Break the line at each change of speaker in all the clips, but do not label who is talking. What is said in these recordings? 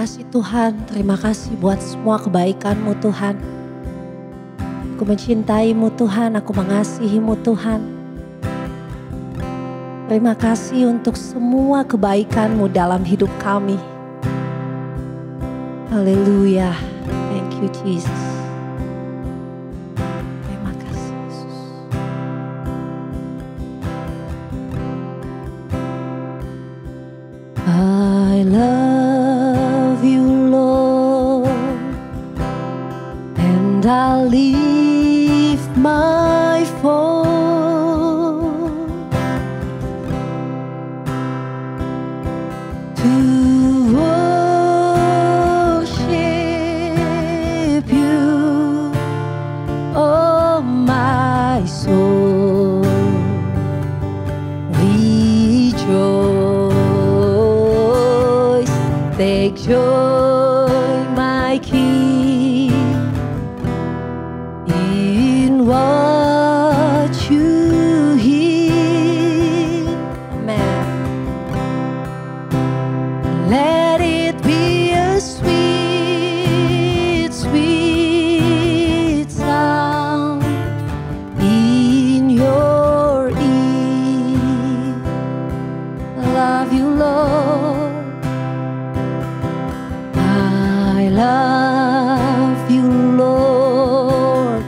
kasih Tuhan, terima kasih buat semua kebaikan-Mu Tuhan. Aku mencintai-Mu Tuhan, aku mengasihi-Mu Tuhan. Terima kasih untuk semua kebaikan-Mu dalam hidup kami. Haleluya, thank you Jesus. Terima kasih Yesus. I love you Lord, and I'll lift my voice to worship you, oh my soul, rejoice, take joy my King in what you hear. Amen. Let it be a sweet, sweet sound in your ear. I love you, Lord. I love you, Lord,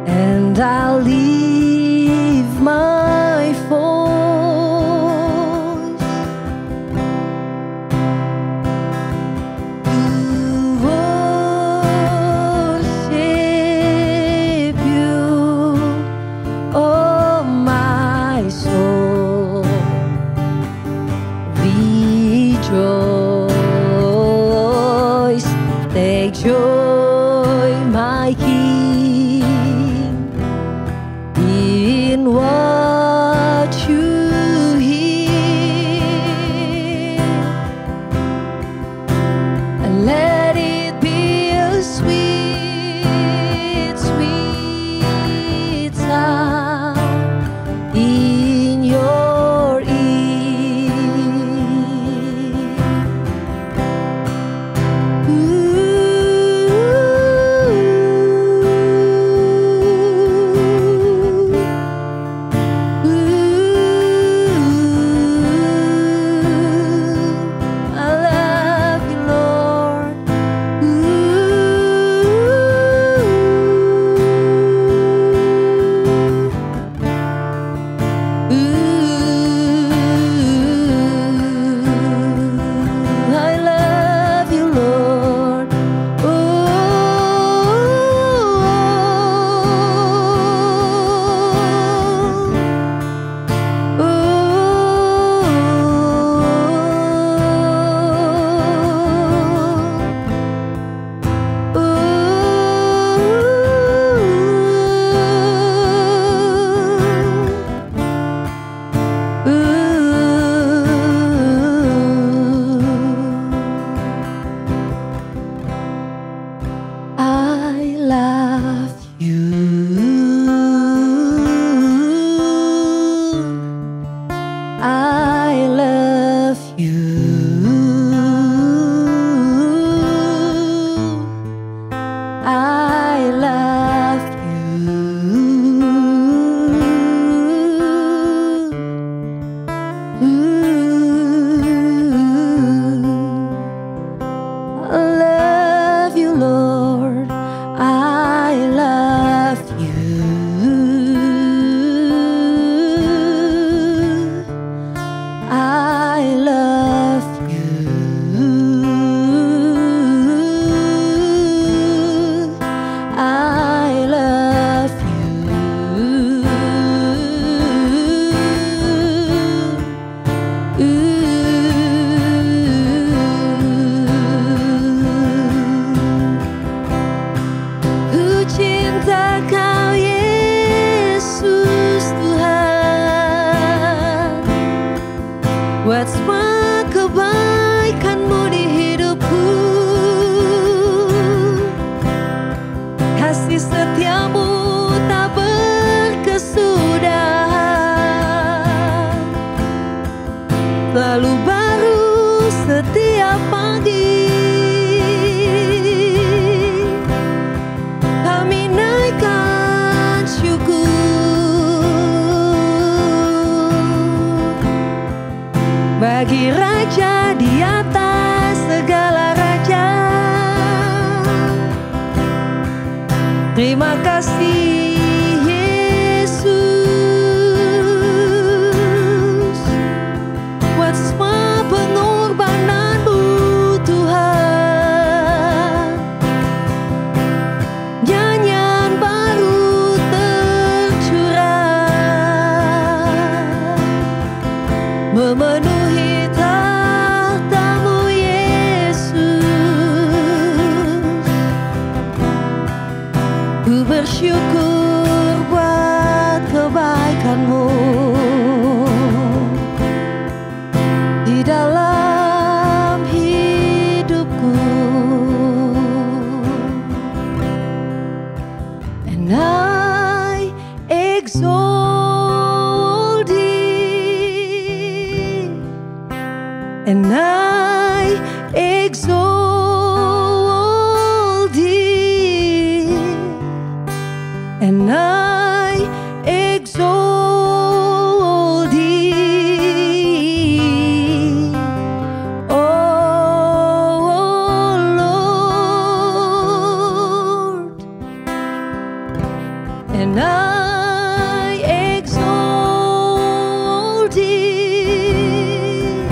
and I'll leave my voice to worship you, oh my soul, rejoice, take joy my King in what you hear, and let it be a sweet, sweet sound in your ear. I love you, Lord. I love you, Lord. I love you. I love you. I love you. I love you, Lord. I love Terima kasih Yesus buat semua pengorbanan-Mu Tuhan. Nyanyian baru tercurah memenuhi tahta-Mu Yesus. Ku bersyukur buat kebaikan-Mu di dalam hidupku. And I exalt Thee, and I exalt Thee, and I exalt Thee, oh Lord, and I exalt Thee,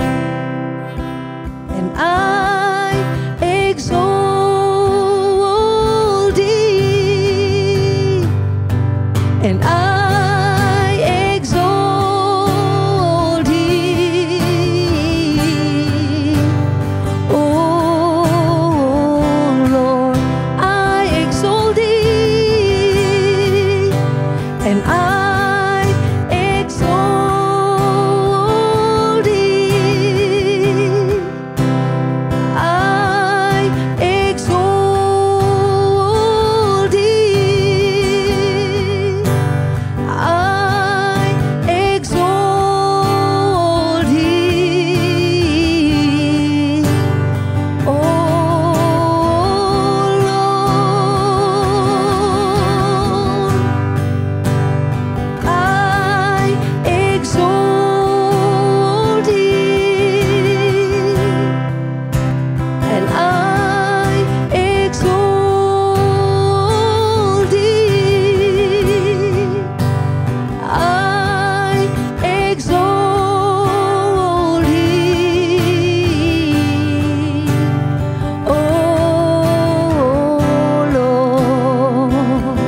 and I exalt Thee, and I exalt Thee, oh Lord, I exalt Thee, and I exalt Thee, I exalt Thee, I exalt Thee, oh Lord, I exalt Thee, and I exalt Thee, I exalt Thee, oh Lord.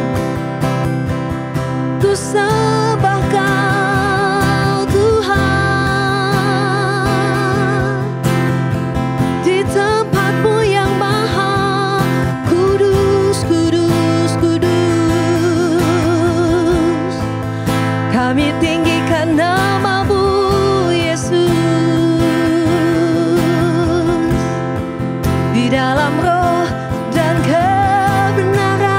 Ku sembah Kau Tuhan di tempat-Mu yang maha kudus, kudus, kudus. Kami tinggikan nama-Mu Yesus di dalam roh dan kebenaran.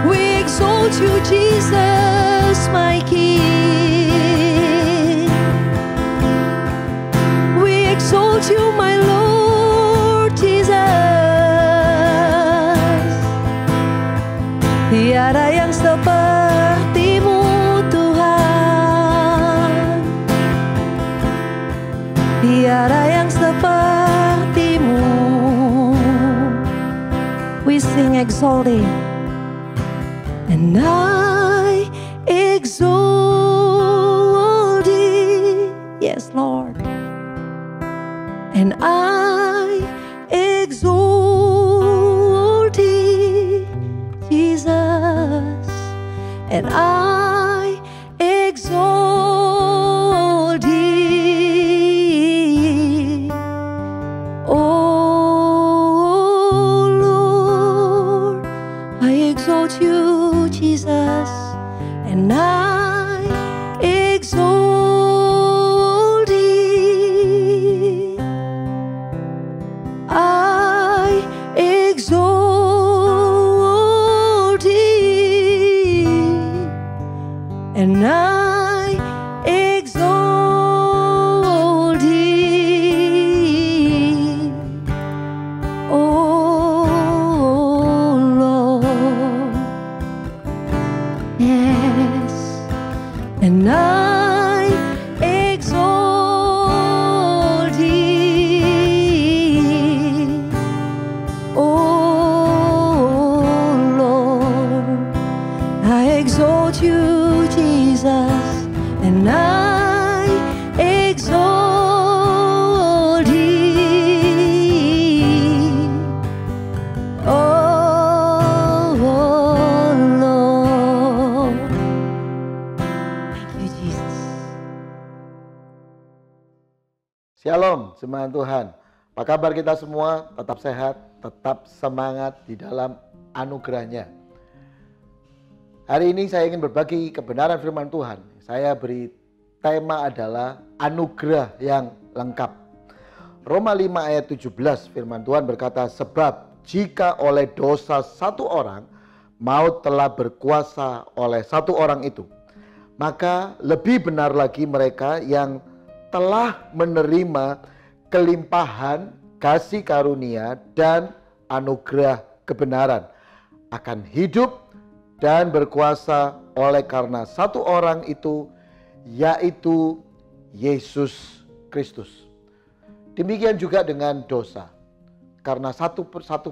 We exalt You Jesus, my King. We exalt You, my Lord Jesus. Tiada yang seperti-Mu Tuhan, tiada yang seperti-Mu. We sing exalting, and I exalt Thee, yes Lord, and I exalt Thee, Jesus, and I exalt Thee, oh Lord, I exalt You, Jesus, and I exalt Thee, I exalt Thee, and I exalt Thee, oh Lord, yes, and I exalt Thee, oh
Jemaat Tuhan, apa kabar kita semua? Tetap sehat, tetap semangat di dalam anugerah-Nya. Hari ini saya ingin berbagi kebenaran firman Tuhan. Saya beri tema adalah anugerah yang lengkap. Roma 5 ayat 17 firman Tuhan berkata, sebab jika oleh dosa satu orang, maut telah berkuasa oleh satu orang itu, maka lebih benar lagi mereka yang telah menerima kelimpahan kasih karunia dan anugerah kebenaran akan hidup dan berkuasa oleh karena satu orang itu, yaitu Yesus Kristus. Demikian juga dengan dosa. Karena satu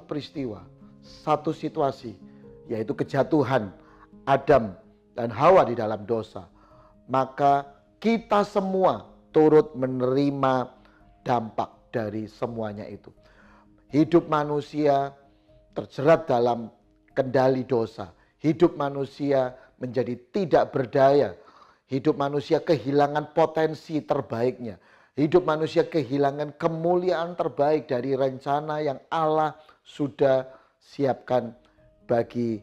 peristiwa, satu situasi, yaitu kejatuhan Adam dan Hawa di dalam dosa, maka kita semua turut menerima dampak dari semuanya itu. Hidup manusia terjerat dalam kendali dosa. Hidup manusia menjadi tidak berdaya. Hidup manusia kehilangan potensi terbaiknya. Hidup manusia kehilangan kemuliaan terbaik dari rencana yang Allah sudah siapkan bagi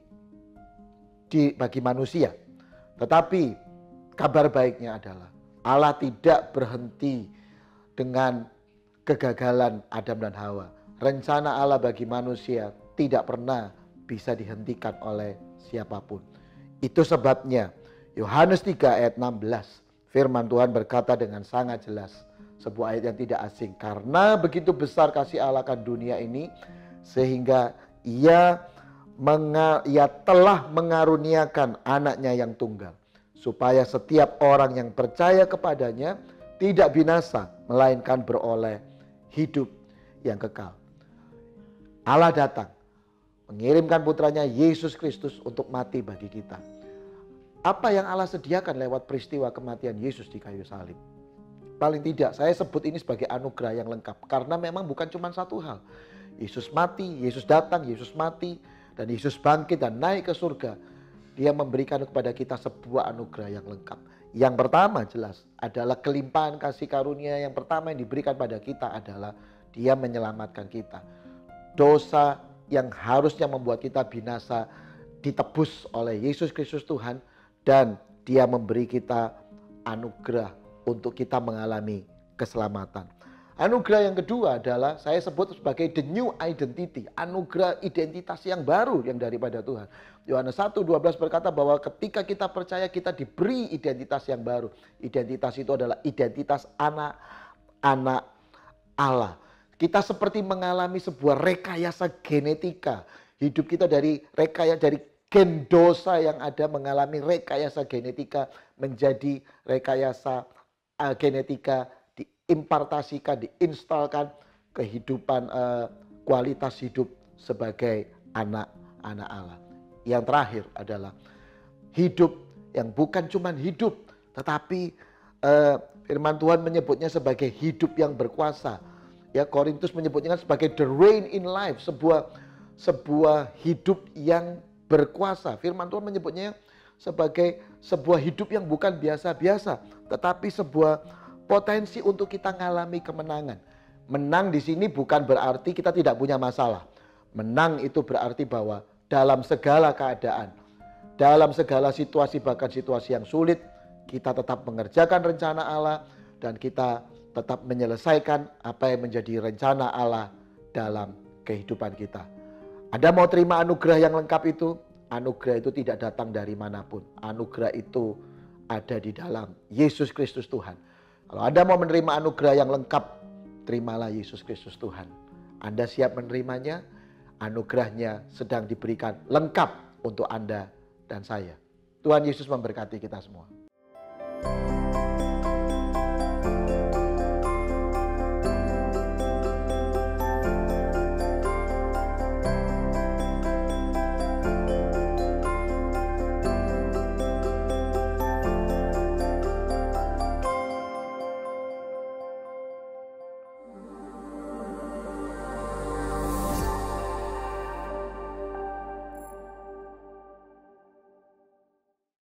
manusia. Tetapi kabar baiknya adalah Allah tidak berhenti dengan kegagalan Adam dan Hawa. Rencana Allah bagi manusia tidak pernah bisa dihentikan oleh siapapun. Itu sebabnya Yohanes 3 ayat 16 firman Tuhan berkata dengan sangat jelas, sebuah ayat yang tidak asing. Karena begitu besar kasih Allah akan dunia ini, sehingga ia telah mengaruniakan anaknya yang tunggal, supaya setiap orang yang percaya kepadanya tidak binasa, melainkan beroleh hidup yang kekal. Allah datang mengirimkan putranya Yesus Kristus untuk mati bagi kita. Apa yang Allah sediakan lewat peristiwa kematian Yesus di kayu salib? Paling tidak saya sebut ini sebagai anugerah yang lengkap. Karena memang bukan cuma satu hal. Yesus mati, Yesus datang, Yesus mati, dan Yesus bangkit dan naik ke surga. Dia memberikan kepada kita sebuah anugerah yang lengkap. Yang pertama jelas adalah kelimpahan kasih karunia. Yang pertama yang diberikan pada kita adalah Dia menyelamatkan kita. Dosa yang harusnya membuat kita binasa ditebus oleh Yesus Kristus Tuhan, dan Dia memberi kita anugerah untuk kita mengalami keselamatan. Anugerah yang kedua adalah saya sebut sebagai the new identity, anugerah identitas yang baru yang daripada Tuhan. Yohanes 1:12 berkata bahwa ketika kita percaya kita diberi identitas yang baru. Identitas itu adalah identitas anak-anak Allah. Kita seperti mengalami sebuah rekayasa genetika. Hidup kita dari gen dosa yang ada mengalami rekayasa genetika menjadi rekayasa genetika, diimpartasikan, diinstalkan kehidupan, kualitas hidup sebagai anak-anak Allah. Yang terakhir adalah hidup yang bukan cuma hidup, tetapi firman Tuhan menyebutnya sebagai hidup yang berkuasa. Ya, Korintus menyebutnya sebagai the reign in life, sebuah hidup yang berkuasa. Firman Tuhan menyebutnya sebagai sebuah hidup yang bukan biasa-biasa, tetapi sebuah potensi untuk kita mengalami kemenangan. Menang di sini bukan berarti kita tidak punya masalah. Menang itu berarti bahwa dalam segala keadaan, dalam segala situasi, bahkan situasi yang sulit, kita tetap mengerjakan rencana Allah dan kita tetap menyelesaikan apa yang menjadi rencana Allah dalam kehidupan kita. Anda mau terima anugerah yang lengkap itu? Anugerah itu tidak datang dari manapun. Anugerah itu ada di dalam Yesus Kristus Tuhan. Kalau Anda mau menerima anugerah yang lengkap, terimalah Yesus Kristus Tuhan. Anda siap menerimanya? Anugerahnya sedang diberikan lengkap untuk Anda dan saya. Tuhan Yesus memberkati kita semua.